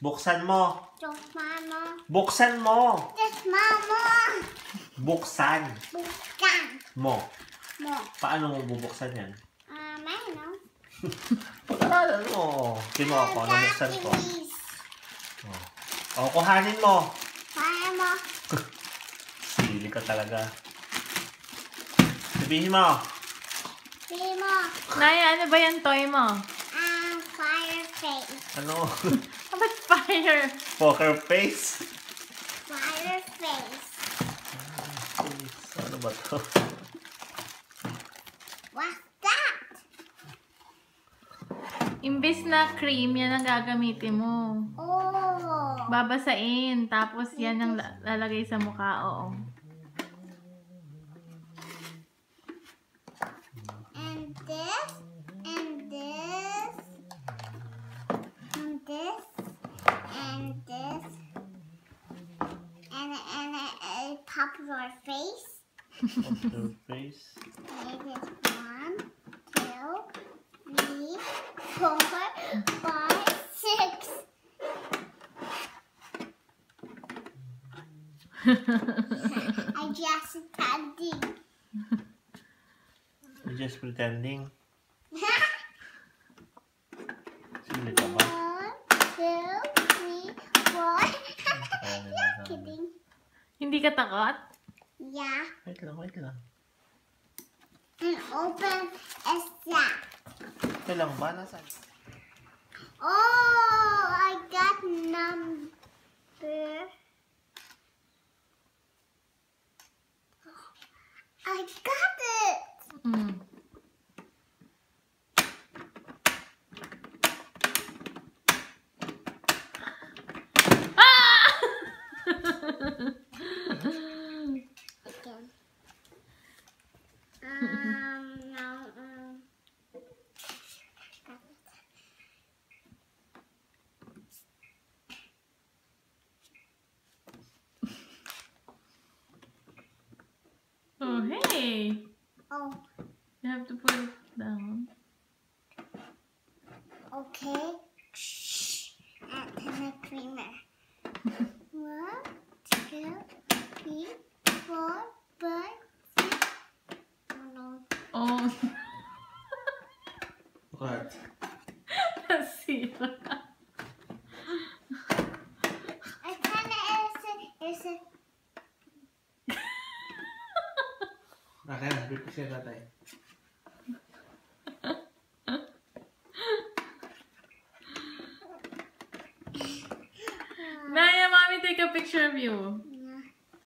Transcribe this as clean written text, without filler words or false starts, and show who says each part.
Speaker 1: Buksan mo.
Speaker 2: Just mama.
Speaker 1: Buksan mo.
Speaker 2: Just mama.
Speaker 1: Buksan.
Speaker 2: Buksan.
Speaker 1: Mo.
Speaker 2: Mo.
Speaker 1: Paano mo bubuksan yan?
Speaker 2: I know.
Speaker 1: Pag-aralan mo. Kinuha ko. Nabuksan ko.
Speaker 2: Please.
Speaker 1: O, kuhanin mo.
Speaker 2: Mama.
Speaker 1: Sili ka talaga. Sabihin mo.
Speaker 2: Primo.
Speaker 3: Naya, ano ba yung toy mo?
Speaker 2: Fire face.
Speaker 1: Ano?
Speaker 3: Ba't fire?
Speaker 1: Poker face?
Speaker 2: Fire face.
Speaker 1: Ano ba to?
Speaker 2: What's that?
Speaker 3: Imbis na cream, yan ang gagamitin mo.
Speaker 2: Oh.
Speaker 3: Babasain, tapos yan ang lalagay sa mukha, oo.
Speaker 2: And this. And this. And this. And this. And pop your face.
Speaker 1: Poker face?
Speaker 2: It is 1, 2, 3, 4, 5, 6. I just standing.
Speaker 1: You're just pretending? Sili ka ba?
Speaker 2: 1, 2, 3, 4. Kidding.
Speaker 3: Hindi ka takot?
Speaker 2: Yeah.
Speaker 1: Wait lang, wait lang.
Speaker 2: And open a sack.
Speaker 1: Wait lang ba? Nasaan?
Speaker 2: Oh, I got number. I got it.
Speaker 3: Mm. Ah!
Speaker 2: Again. No. Got it.
Speaker 3: Oh, hey!
Speaker 2: Oh,
Speaker 3: You have to put it down.
Speaker 2: okay. And then a creamer. 1, 2, 3, 4, 5, 6. Oh no.
Speaker 3: Oh,
Speaker 1: What?
Speaker 3: nasira.
Speaker 2: I kind of is it.
Speaker 1: Akin, bibigyan natin.
Speaker 3: Naya, mommy, take a picture of you.